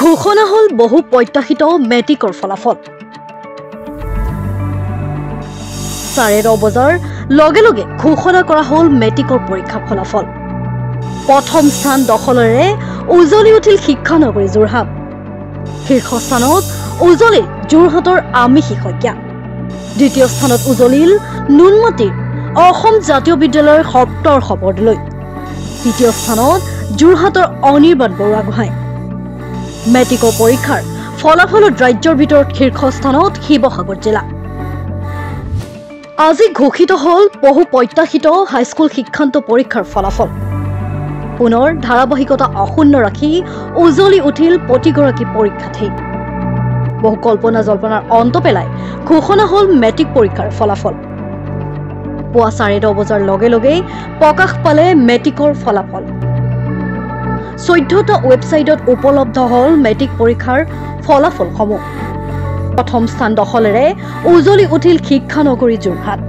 ঘোষণা হল বহু প্ৰত্যাশিত মেট্ৰিকৰ ফলাফল। 9:30 বজাৰ লগে লগে ঘোষণা কৰা হল মেট্ৰিকৰ পৰীক্ষা ফলাফল। প্ৰথম স্থান দখলেৰে উজলি উঠিল শিক্ষানগৰী যোৰহাট। শীৰ্ষস্থানত উজলিল যোৰহাটৰ আমিষী শইকীয়া। দ্বিতীয় স্থানত উজলিল নুনমাটিৰ অসম জাতীয় বিদ্যালয়ৰ সপ্তৰ্ষ বৰদলৈ। তৃতীয় স্থানত যোৰহাটৰ অনিৰ্বাণ বৰুৱাগোহাঁই। মেট্ৰিকৰ পৰীক্ষাৰ ফলাফলত ৰাজ্যৰ ভিতৰত শীৰ্ষস্থানত শিৱসাগৰ জিলা। আজি ঘোষিত হল বহু প্ৰত্যাশিত হাইস্কুল শিক্ষান্ত পৰীক্ষাৰ ফলাফল। পুনৰ ধাৰাবাহিকতা অক্ষুণ্ণ ৰাখি উজলি উঠিল প্ৰতিগৰাকী পৰীক্ষাৰ্থী। বহু কল্পনা জল্পনাৰ অন্ত পেলাই ঘোষণা হল মেট্ৰিক পৰীক্ষাৰ ফলাফল। পুৱা 10:30 বজাৰ লগে লগেই প্ৰকাশ পালে মেট্ৰিকৰ ফলাফল। 14টা ৱেবছাইটত উপলব্ধ হল মেট্ৰিক পৰীক্ষাৰ ফলাফলসমূহ। প্ৰথম স্থান দখলেৰে উজলি উঠিল শিক্ষানগৰী যোৰহাট।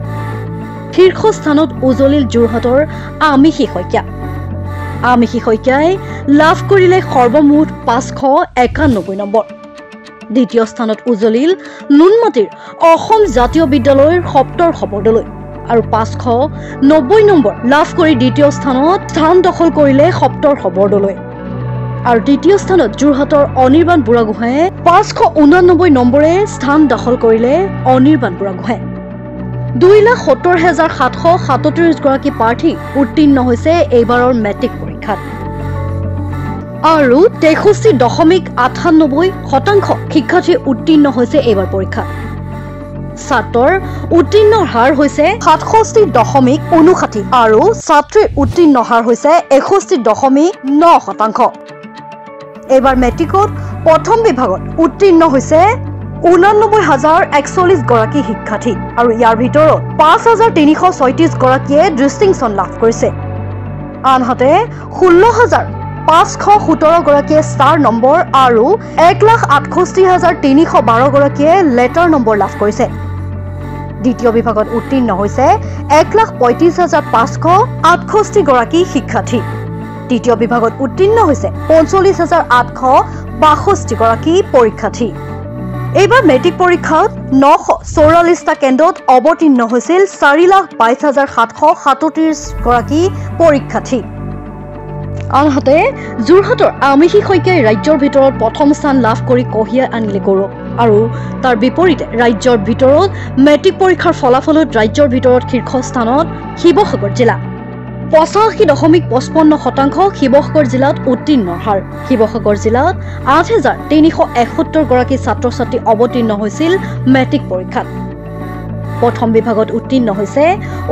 শীৰ্ষস্থানত উজলিল যোৰহাটৰ আমিষী শইকীয়া। আমিষী শইকীয়াই লাভ কৰিলে সৰ্বমুঠ 591 নম্বৰ। দ্বিতীয় স্থানত উজলিল নুনমাটিৰ অসম জাতীয় বিদ্যালয়ৰ সপ্তৰ্ষ বৰদলৈ আৰু 590 নম্বৰ লাভ কৰি দ্বিতীয় স্থানত স্থান দখল কৰিলে সপ্তৰ্ষ বৰদলৈ। আৰু তৃতীয় স্থানত যোৰহাটৰ অনিৰ্বাণ বৰুৱাগোহাঁয়ে 589 নম্বৰে স্থান দখল কৰিলে অনিৰ্বাণ বৰুৱাগোহাঁই। 2,70,737 গৰাকী প্ৰাৰ্থী উত্তীৰ্ণ হৈছে এইবাৰৰ মেট্ৰিক পৰীক্ষাত। আৰু 63.98% শিক্ষাৰ্থী উত্তীৰ্ণ হৈছে এইবাৰ পৰীক্ষাত। ছাত্ৰৰ উত্তীৰ্ণৰ হাৰ হৈছে 67.59 আৰু ছাত্ৰীৰ উত্তীৰ্ণ হাৰ হৈছে 61.9%। এইবাৰ মেট্ৰিকত প্ৰথম বিভাগত উত্তীৰ্ণ হৈছে 89,041 গৰাকী শিক্ষাৰ্থী আৰু ইয়াৰ ভিতৰত 5,336 গৰাকীয়ে ডিষ্টিংশ্যন লাভ কৰিছে। আনহাতে 16,517 গৰাকীয়ে ষ্টাৰ নম্বৰ আৰু 1,68,312 গৰাকীয়ে লেটাৰ নম্বৰ লাভ কৰিছে। দ্বিতীয় বিভাগত উত্তীৰ্ণ হৈছে 1,35,568 গৰাকী শিক্ষাৰ্থী। তৃতীয় বিভাগত উত্তীৰ্ণ হৈছে 45,862 গৰাকী পৰীক্ষাৰ্থী। এইবাৰ মেট্ৰিক পৰীক্ষাত 944টা কেন্দ্ৰত অৱতীৰ্ণ হৈছিল 4,22,737 গৰাকী পৰীক্ষাৰ্থী। আনহাতে যোৰহাটৰ আমিষী শইকীয়াই ৰাজ্যৰ ভিতৰত প্ৰথম স্থান লাভ কৰি কঢ়িয়াই আনিলে গৌৰৱ। আৰু তাৰ বিপৰীতে ৰাজ্যৰ ভিতৰত মেট্ৰিক পৰীক্ষাৰ ফলাফলত ৰাজ্যৰ ভিতৰত শীৰ্ষস্থানত শিৱসাগৰ জিলা। 85.55% শিৱসাগৰ জিলাত উত্তীৰ্ণৰ হাৰ। শিৱসাগৰ জিলাত 8,371 গৰাকী ছাত্ৰ ছাত্ৰী অৱতীৰ্ণ হৈছিল মেট্ৰিক পৰীক্ষাত। প্ৰথম বিভাগত উত্তীৰ্ণ হৈছে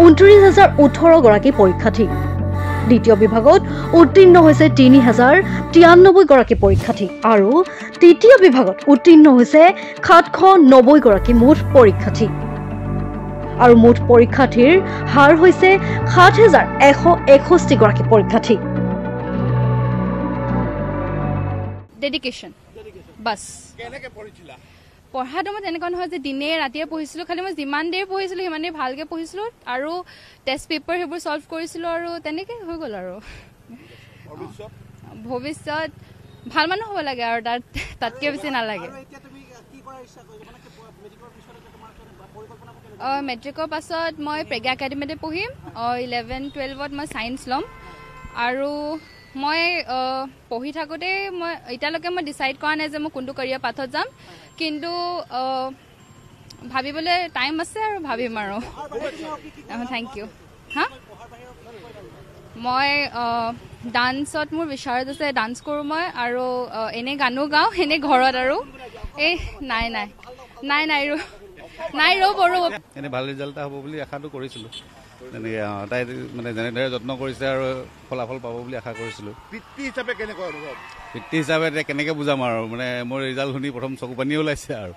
29,018 গৰাকী পৰীক্ষাৰ্থী। দ্বিতীয় বিভাগত উত্তীৰ্ণ হৈছে 3,093 গৰাকী পৰীক্ষাৰ্থী আৰু তৃতীয় বিভাগত উত্তীৰ্ণ হৈছে 790 গৰাকী মুঠ পৰীক্ষাৰ্থী। আৰু মুঠ পৰীক্ষাৰ্থীৰ হাৰ হৈছে 7,161 গৰাকী পৰীক্ষাৰ্থী। ডেডিকেশ্যন বাছ কেনেকৈ পঢ়িছিলা? পঢ়াটো মই তেনেকুৱা নহয় যে দিনে ৰাতিয়ে পঢ়িছিলোঁ, খালি মই যিমান দেৰি পঢ়িছিলোঁ সিমান দেৰি ভালকৈ পঢ়িছিলোঁ আৰু টেষ্ট পেপাৰ সেইবোৰ ছল্ভ কৰিছিলোঁ আৰু তেনেকৈ হৈ গ'ল। আৰু ভৱিষ্যত ভাল মানুহ হ'ব লাগে আৰু তাতকৈ বেছি নালাগে। মেট্ৰিকৰ পাছত মই প্ৰেগা একাডেমীতে পঢ়িম। 11-12ত মই ছায়েন্স ল'ম। আৰু মই পঢ়ি থাকোঁতে এতিয়ালৈকে মই ডিচাইড কৰা নাই যে মই কোনটো কেৰিয়াৰ পাথত যাম, কিন্তু ভাবিবলৈ টাইম আছে আৰু ভাবিম আৰু। Thank you. হা, মই ডান্সত মোৰ বিচাৰত আছে, ডান্স কৰোঁ মই আৰু এনেই গানো গাওঁ এনেই ঘৰত। আৰু এই নাই ৰ'ব এনে ভাল ৰিজাল্ট এটা হ'ব বুলি আশাটো কৰিছিলোঁ। তেনেকৈ তাই মানে যেনেদৰে যত্ন কৰিছে আৰু ফলাফল পাব বুলি আশা কৰিছিলোঁ। পিতৃ হিচাপে কেনেকুৱা অনুভৱ? পিতৃ হিচাপে এতিয়া কেনেকৈ বুজাম আৰু, মানে মোৰ ৰিজাল্ট শুনি প্ৰথম চকু পানী ওলাইছে আৰু।